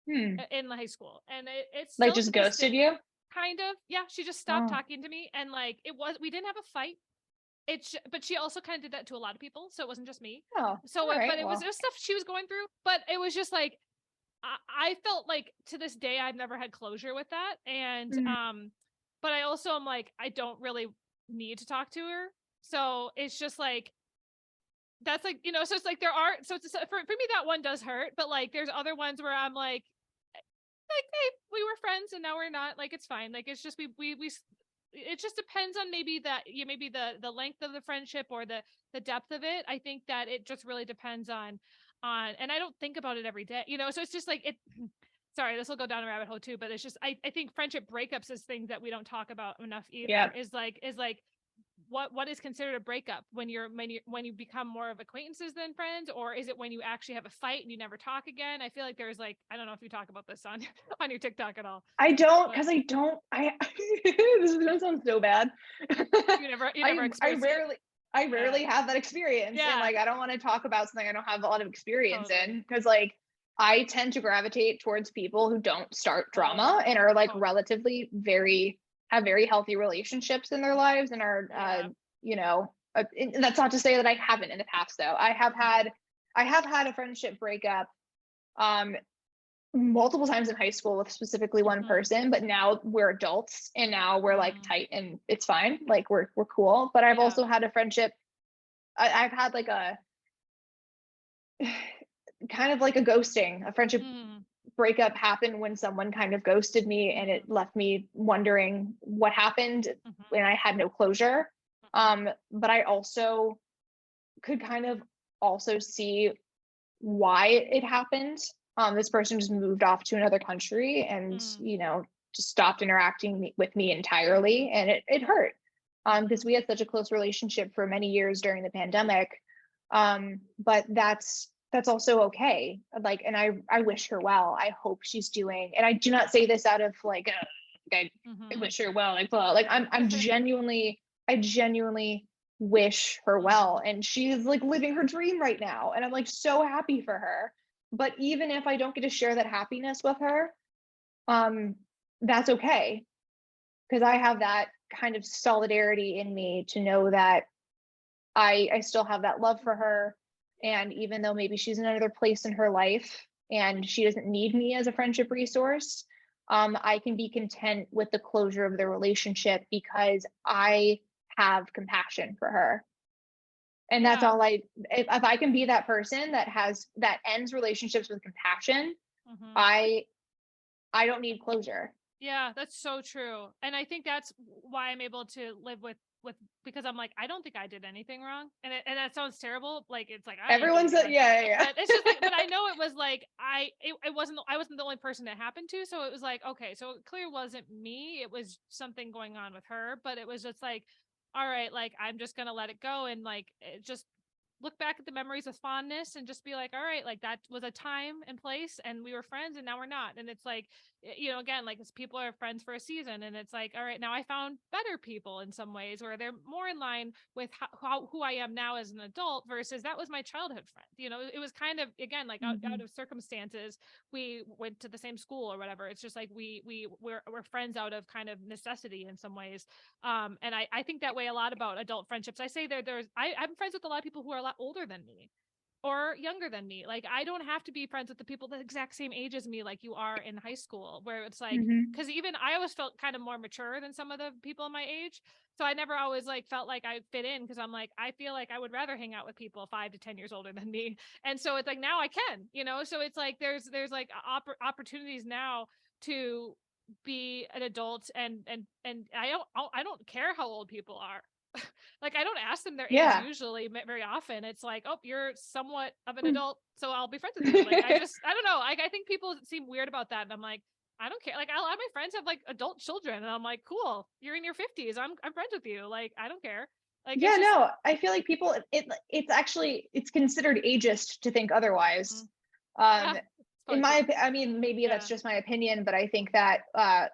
in high school. And it's like, just ghosted you? Kind of. Yeah. She just stopped talking to me. And, like, we didn't have a fight. but she also kind of did that to a lot of people. So it wasn't just me. Oh, So, all right, but it was stuff she was going through, but it was just like, I felt like to this day, I've never had closure with that. And, but I also am like, I don't really need to talk to her. So it's just like, that's like, so it's like for me, that one does hurt, but like, there's other ones where I'm like, hey, we were friends and now we're not, like, it's fine. Like, it's just, we it just depends on maybe maybe the length of the friendship or the depth of it. I think that it just really depends on, and I don't think about it every day, so it's just like it, sorry, this will go down a rabbit hole too, but it's just, I think friendship breakups is things that we don't talk about enough either. Yeah. Is like, what is considered a breakup when you become more of acquaintances than friends, or is it when you actually have a fight and you never talk again? I feel like there's like, I don't know if you talk about this on on your TikTok at all. I don't, because I don't. This is gonna sound so bad. You never experienced I rarely have that experience, and like I don't want to talk about something I don't have a lot of experience in, because like I tend to gravitate towards people who don't start drama and are like relatively have very healthy relationships in their lives and are, and that's not to say that I haven't in the past though. I have had a friendship breakup, multiple times in high school with specifically one person, but now we're adults and now we're like tight and it's fine. Like we're cool. But I've also had a friendship. I've had like a kind of like a ghosting, a friendship breakup happened when someone kind of ghosted me, and it left me wondering what happened when I had no closure. But I also could kind of also see why it happened. This person just moved off to another country and, just stopped interacting with me entirely. And it hurt because we had such a close relationship for many years during the pandemic. But that's also okay. Like, and I wish her well. I hope she's doing, and I do not say this out of like, I wish her well. Like, well, like I genuinely wish her well. And she's like living her dream right now. And I'm like so happy for her. But even if I don't get to share that happiness with her, that's okay. Because I have that kind of solidarity in me to know that I still have that love for her. And even though maybe she's in another place in her life and she doesn't need me as a friendship resource, I can be content with the closure of the relationship because I have compassion for her. And that's all if I can be that person that ends relationships with compassion, I don't need closure. Yeah, that's so true. And I think that's why I'm able to live with because I'm like, I don't think I did anything wrong. And that sounds terrible. Like, it's like, everyone's yeah. But it's just like, but I know it was like, I wasn't the only person it happened to. So it was like, okay, so it clearly wasn't me. It was something going on with her, but it was just like, all right, like, I'm just going to let it go. And like, just look back at the memories with fondness and just be like, all right, like that was a time and place and we were friends and now we're not. And it's like, again, like people are friends for a season and it's like, all right, now I found better people in some ways where they're more in line with who I am now as an adult versus that was my childhood friend. It was kind of, again, like out of circumstances, we went to the same school or whatever. It's just like, we're friends out of kind of necessity in some ways. And I think that way a lot about adult friendships. I say I'm friends with a lot of people who are a lot older than me or younger than me. Like, I don't have to be friends with the people the exact same age as me, like you are in high school, where it's like, because even I always felt kind of more mature than some of the people my age. So I never always like felt like I fit in because I'm like, I feel like I would rather hang out with people 5 to 10 years older than me. And so it's like, now I can, so it's like, there's like opportunities now to be an adult and I don't care how old people are. Like, I don't ask them their age usually very often. It's like, oh, you're somewhat of an adult, so I'll be friends with you. Like, I don't know. I think people seem weird about that. And I'm like, I don't care. Like, a lot of my friends have like adult children and I'm like, cool, you're in your 50s. I'm friends with you. Like, I don't care. Like, no, I feel like people, it's considered ageist to think otherwise. In my, I mean, maybe that's just my opinion, but I think that, I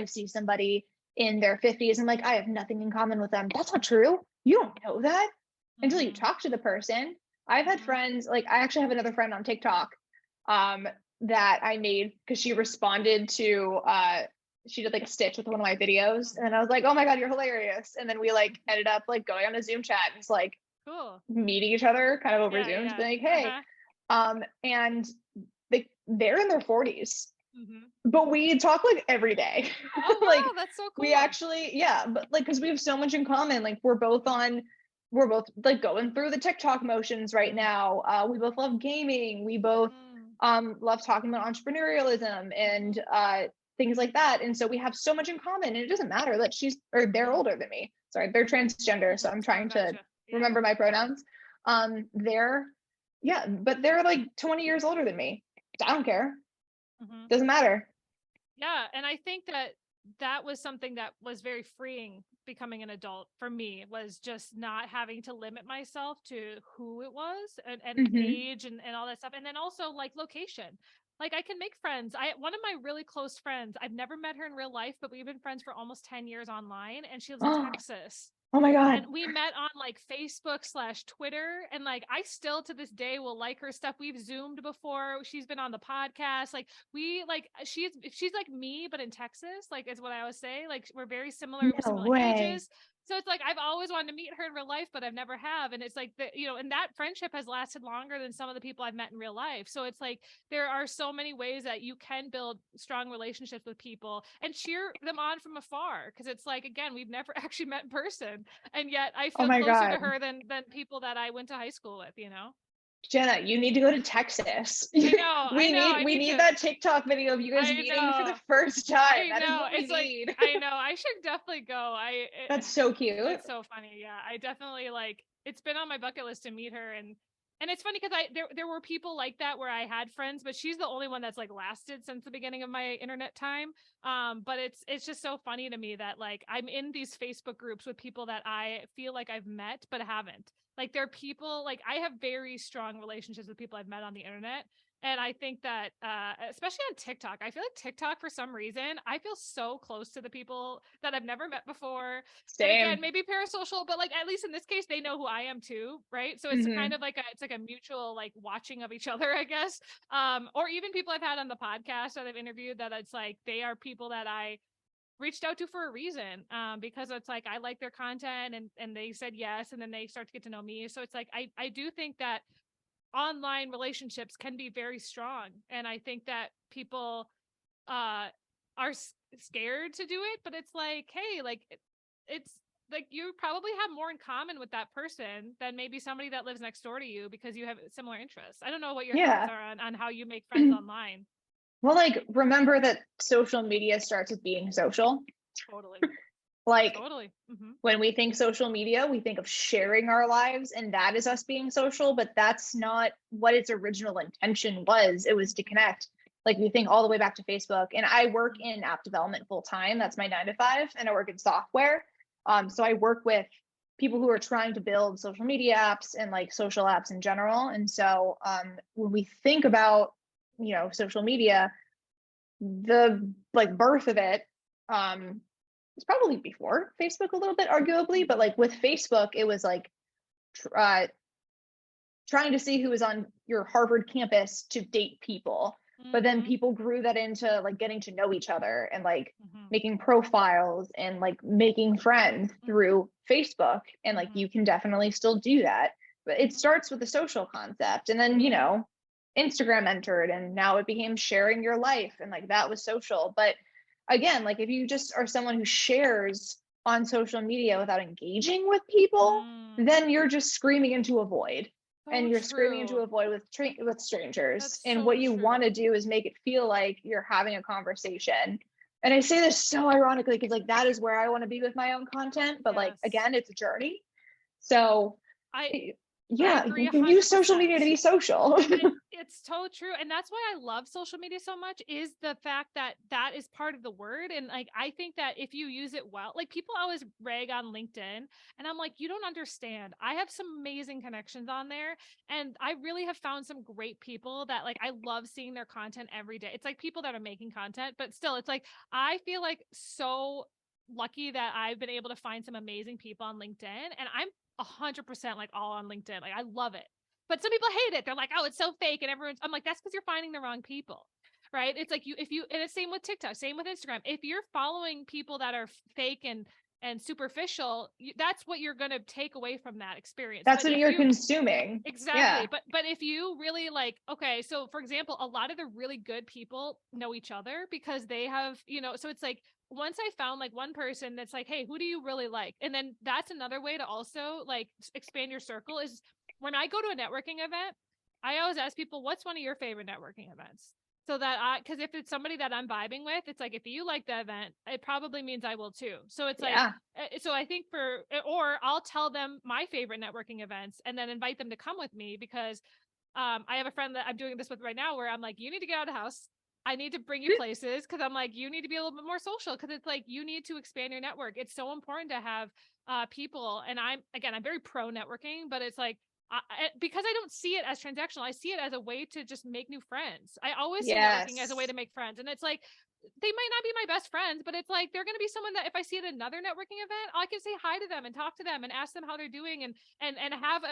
see somebody in their 50s and like, I have nothing in common with them. That's not true. You don't know that until you talk to the person. I've had friends, like I actually have another friend on TikTok that I made because she responded to she did like a stitch with one of my videos, and I was like, oh my God, you're hilarious. And then we like ended up like going on a Zoom chat and just like Cool. meeting each other kind of over Yeah, Zoom to yeah. be like, hey, and they're in their 40s, but we talk like every day. Oh wow, Like that's so cool. we actually, yeah, but like because we have so much in common. Like we're both like going through the TikTok motions right now. We both love gaming. We both love talking about entrepreneurialism and things like that. And so we have so much in common. And it doesn't matter that they're older than me. Sorry, they're transgender. So I'm trying to remember my pronouns. But they're like 20 years older than me. I don't care. Doesn't matter. Yeah. And I think that was something that was very freeing becoming an adult for me, was just not having to limit myself to who it was and age and all that stuff. And then also like location. Like I can make friends. One of my really close friends, I've never met her in real life, but we've been friends for almost 10 years online, and she lives in Texas. Oh my God. And we met on like Facebook/Twitter. And like, I still to this day will like her stuff. We've Zoomed before. She's been on the podcast. Like she's like me, but in Texas, like is what I always say. Like we're very similar, similar ages. So it's like, I've always wanted to meet her in real life, but I've never have. And it's like and that friendship has lasted longer than some of the people I've met in real life. So it's like, there are so many ways that you can build strong relationships with people and cheer them on from afar. Cause it's like, again, we've never actually met in person. And yet I feel closer to her than people that I went to high school with, Jenna, you need to go to Texas. I know. We need that TikTok video of you guys meeting for the first time. That is what we need. I know. I should definitely go. That's so cute. That's so funny. Yeah. I definitely it's been on my bucket list to meet her. And it's funny because there were people like that where I had friends, but she's the only one that's like lasted since the beginning of my internet time. But it's just so funny to me that like I'm in these Facebook groups with people that I feel like I've met but haven't. Like there are people, like I have very strong relationships with people I've met on the internet. And I think that, especially on TikTok, I feel like TikTok, for some reason, I feel so close to the people that I've never met before. Same. And again, maybe parasocial, but like, at least in this case, they know who I am too. Right. So it's kind of like it's like a mutual, like watching of each other, I guess. Or even people I've had on the podcast that I've interviewed, that it's like, they are people that I reached out to for a reason, because it's like I like their content and they said yes, and then they start to get to know me. So it's like I do think that online relationships can be very strong, and I think that people are scared to do it, but it's like, hey, like it's like you probably have more in common with that person than maybe somebody that lives next door to you because you have similar interests. I don't know what your thoughts are on how you make friends online. Well, like, remember that social media starts with being social. Totally. Totally. When we think social media, we think of sharing our lives, and that is us being social, but that's not what its original intention was. It was to connect. Like we think all the way back to Facebook, and I work in app development full time. That's my 9 to 5, and I work in software. So I work with people who are trying to build social media apps and like social apps in general. And so when we think about social media, the like birth of it was probably before Facebook a little bit, arguably, but like with Facebook, it was like trying to see who was on your Harvard campus to date people. But then people grew that into like getting to know each other and like making profiles and like making friends through Facebook. And like you can definitely still do that, but it starts with the social concept. And then Instagram entered, and now it became sharing your life, and like that was social. But again, like if you just are someone who shares on social media without engaging with people, then you're just screaming into a void. And you're screaming into a void with strangers. That's and so what you true. want to do is make it feel like you're having a conversation. And I say this so ironically because like that is where I want to be with my own content, but like again, it's a journey. So you can use social media to be social. It's totally true. And that's why I love social media so much, is the fact that that is part of the word. And like, I think that if you use it well, like people always rag on LinkedIn, and I'm like, you don't understand. I have some amazing connections on there, and I really have found some great people that like, I love seeing their content every day. It's like people that are making content, but still it's like, I feel like so lucky that I've been able to find some amazing people on LinkedIn, and I'm 100% like all on LinkedIn. Like I love it. But some people hate it. They're like, oh, it's so fake. And I'm like, that's because you're finding the wrong people. right? It's like and it's same with TikTok, same with Instagram. If you're following people that are fake and superficial, that's what you're going to take away from that experience. That's but what you're consuming. Exactly. Yeah. But if you really like, okay, so for example, a lot of the really good people know each other because they have, so it's like, once I found like one person that's like, hey, who do you really like? And then that's another way to also like expand your circle is when I go to a networking event, I always ask people, what's one of your favorite networking events? So that because if it's somebody that I'm vibing with, it's like, if you like the event, it probably means I will too. So it's like, so I think or I'll tell them my favorite networking events and then invite them to come with me because I have a friend that I'm doing this with right now where I'm like, you need to get out of the house. I need to bring you places because I'm like, you need to be a little bit more social because it's like, you need to expand your network. It's so important to have people. And I'm very pro networking, but it's like, because I don't see it as transactional, I see it as a way to just make new friends. I always see networking as a way to make friends. And it's like, they might not be my best friends, but it's like, they're going to be someone that if I see at another networking event, I can say hi to them and talk to them and ask them how they're doing and have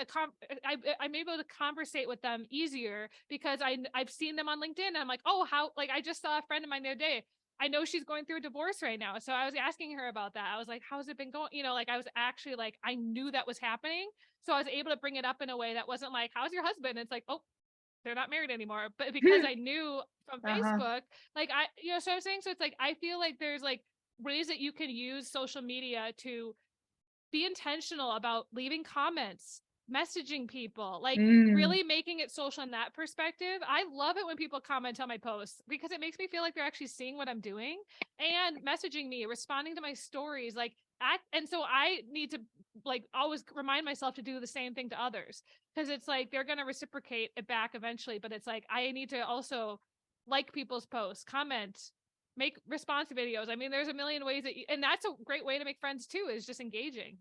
I'm able to conversate with them easier because I've seen them on LinkedIn. And I'm like, oh, how, like, I just saw a friend of mine the other day. I know she's going through a divorce right now. So I was asking her about that. I was like, how's it been going? Like I was actually like, I knew that was happening. So I was able to bring it up in a way that wasn't like, how's your husband? It's like, oh, they're not married anymore. But because I knew from Facebook, like so I'm saying, so it's like, I feel like there's like ways that you can use social media to be intentional about leaving comments, messaging people, like really making it social in that perspective. I love it when people comment on my posts because it makes me feel like they're actually seeing what I'm doing and messaging me, responding to my stories, and so I need to like always remind myself to do the same thing to others because it's like they're going to reciprocate it back eventually. But it's like I need to also like people's posts, comment, make response videos. I mean, there's a million ways and that's a great way to make friends too, is just engaging,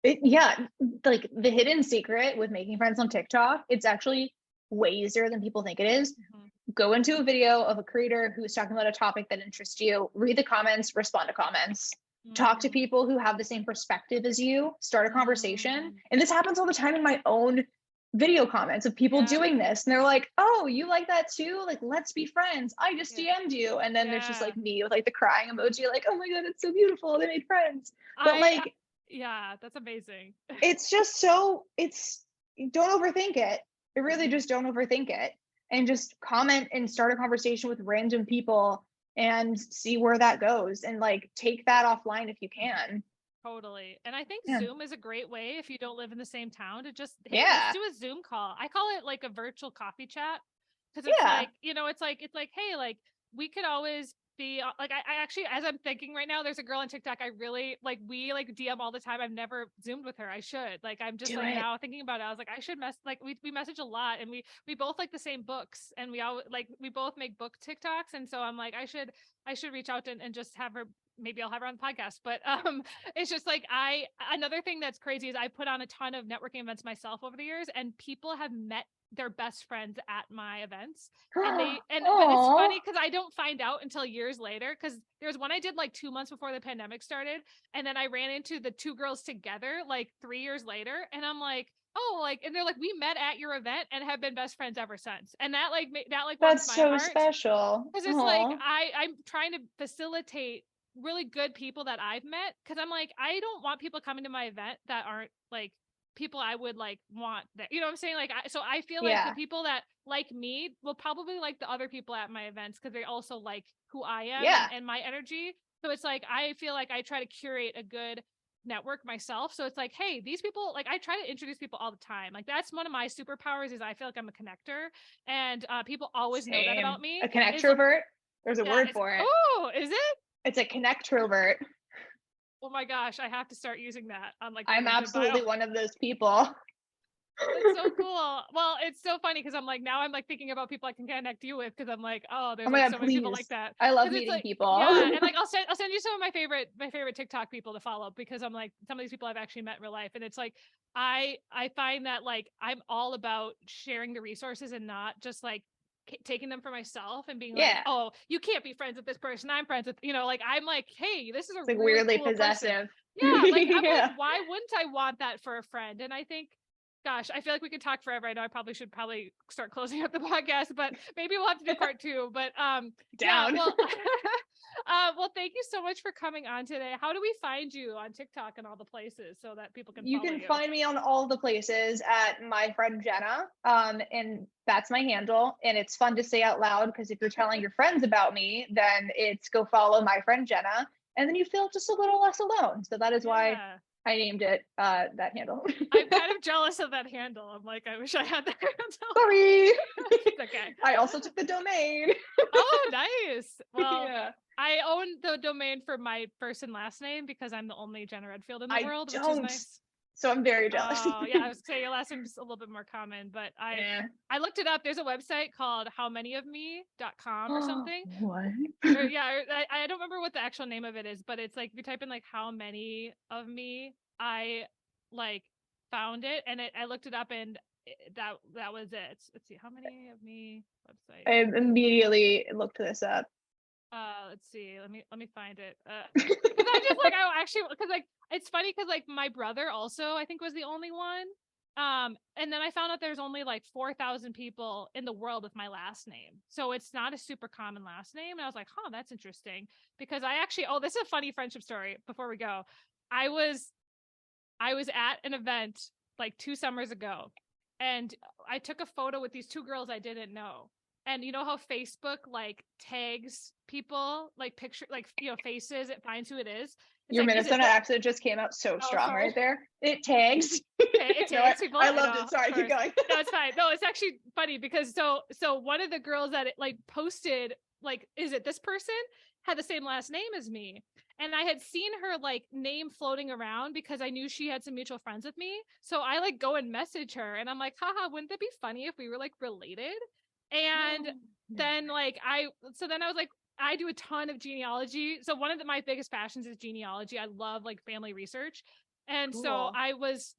Like the hidden secret with making friends on TikTok, it's actually way easier than people think it is. Go into a video of a creator who's talking about a topic that interests you, read the comments, respond to comments, talk to people who have the same perspective as you, start a conversation. And this happens all the time in my own video comments of people doing this. And they're like, oh, you like that too? Like, let's be friends. I just DM'd you. And then there's just like me with like the crying emoji, like, oh my God, it's so beautiful. They made friends. But that's amazing. It's just don't overthink it. Really just don't overthink it and just comment and start a conversation with random people and see where that goes and like take that offline if you can. Totally. And I think Zoom is a great way if you don't live in the same town to just let's do a Zoom call. I call it like a virtual coffee chat because it's like, it's like, hey, like we could always be like, I actually, as I'm thinking right now, there's a girl on TikTok I really like, we like DM all the time. I've never Zoomed with her. I should, like, I'm just now thinking about it. I was like, I should we message a lot and we both like the same books and we both make book TikToks. And so I'm like, I should reach out and just have her, maybe I'll have her on the podcast, but it's just like another thing that's crazy is I put on a ton of networking events myself over the years and people have met their best friends at my events. But it's funny because I don't find out until years later because there's one I did like 2 months before the pandemic started. And then I ran into the two girls together like 3 years later. And I'm like, oh, like, and they're like, we met at your event and have been best friends ever since. And that that's so special. Because it's like, I'm trying to facilitate really good people that I've met. Cause I'm like, I don't want people coming to my event that aren't like people I would like want that, you know what I'm saying? Like, so I feel like the people that like me will probably like the other people at my events because they also like who I am and my energy. So it's like, I feel like I try to curate a good network myself. So it's like, hey, these people, like I try to introduce people all the time. Like that's one of my superpowers is I feel like I'm a connector and people always know that about me. A connectrovert? There's a word for it. Oh, is it? It's a connectrovert. Oh my gosh, I have to start using that on like. I'm absolutely one of those people. That's so cool. Well, it's so funny because I'm like now I'm like thinking about people I can connect you with because I'm like, oh, there's so many people like that. I love meeting people. Yeah, and like I'll send you some of my favorite TikTok people to follow because I'm like some of these people I've actually met in real life, and it's like I find that like I'm all about sharing the resources and not just like taking them for myself and being like, oh, you can't be friends with this person. I'm friends with, like, I'm like, hey, this is a like really weirdly cool possessive. Person. Yeah. Like, I'm like, why wouldn't I want that for a friend? And I think Gosh, I feel like we could talk forever. I know I should start closing up the podcast, but maybe we'll have to do part 2. But Down. Yeah, well, well, thank you so much for coming on today. How do we find you on TikTok and all the places so that people can You follow can you? find me on all the places at my friend Jenna. And that's my handle. And it's fun to say out loud because if you're telling your friends about me, then it's go follow my friend Jenna. And then you feel just a little less alone. So that is why I named it that handle. I'm kind of jealous of that handle. I'm like, I wish I had that handle. Sorry. Okay. I also took the domain. Oh, nice. Well, Yeah. I own the domain for my first and last name because I'm the only Jenna Redfield in the world, which is nice. So I'm very jealous. Oh, yeah, I was saying your last name's a little bit more common, but I looked it up. There's a website called howmanyofme.com or something. What? Yeah, I don't remember what the actual name of it is, but it's like if you type in like how many of me, I like found it and I looked it up and that was it. Let's see, how many of me website. I immediately looked this up. Let's see. Let me find it. Because I just like because like it's funny because like my brother also I think was the only one. And then I found out there's only like 4,000 people in the world with my last name, so it's not a super common last name. And I was like, huh, that's interesting. Because this is a funny friendship story. Before we go, I was at an event like 2 summers ago, and I took a photo with these 2 girls I didn't know. And you know how Facebook like tags people, like picture, like, you know, faces, it finds who it is. It's Your like, Minnesota accent just came out so strong right there. It tags. It tags people. I loved it. Sorry, keep going. No, it's fine. No, it's actually funny because so one of the girls that it like posted, like, is it this person? Had the same last name as me. And I had seen her like name floating around because I knew she had some mutual friends with me. So I like go and message her and I'm like, haha, wouldn't that be funny if we were like related? And then like I was like, I do a ton of genealogy. So one of my biggest passions is genealogy. I love like family research. And so I was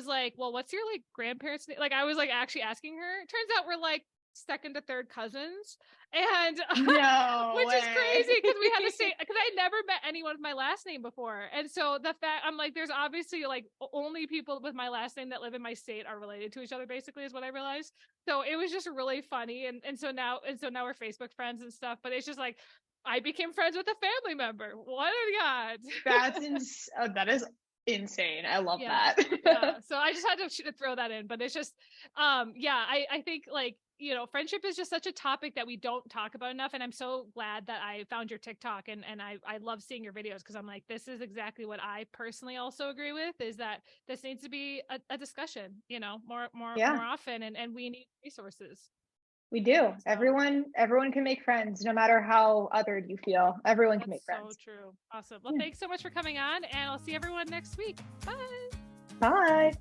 like, well, what's your like grandparents' name? Like I was like actually asking her. It turns out we're like second to third cousins. And which is crazy because we had the same, because I never met anyone with my last name before. And so the fact I'm like, there's obviously like only people with my last name that live in my state are related to each other, basically, is what I realized. So it was just really funny. And so now we're Facebook friends and stuff, but it's just like, I became friends with a family member. What a God. That is insane. I love that. Yeah. So I just had to throw that in, but it's just, I think like, you know, friendship is just such a topic that we don't talk about enough. And I'm so glad that I found your TikTok and I love seeing your videos because I'm like, this is exactly what I personally also agree with, is that this needs to be a discussion, you know, more often, and we need resources. We do. So, everyone can make friends, no matter how othered you feel. Everyone can make friends. So true. Awesome. Well, thanks so much for coming on, and I'll see everyone next week. Bye. Bye.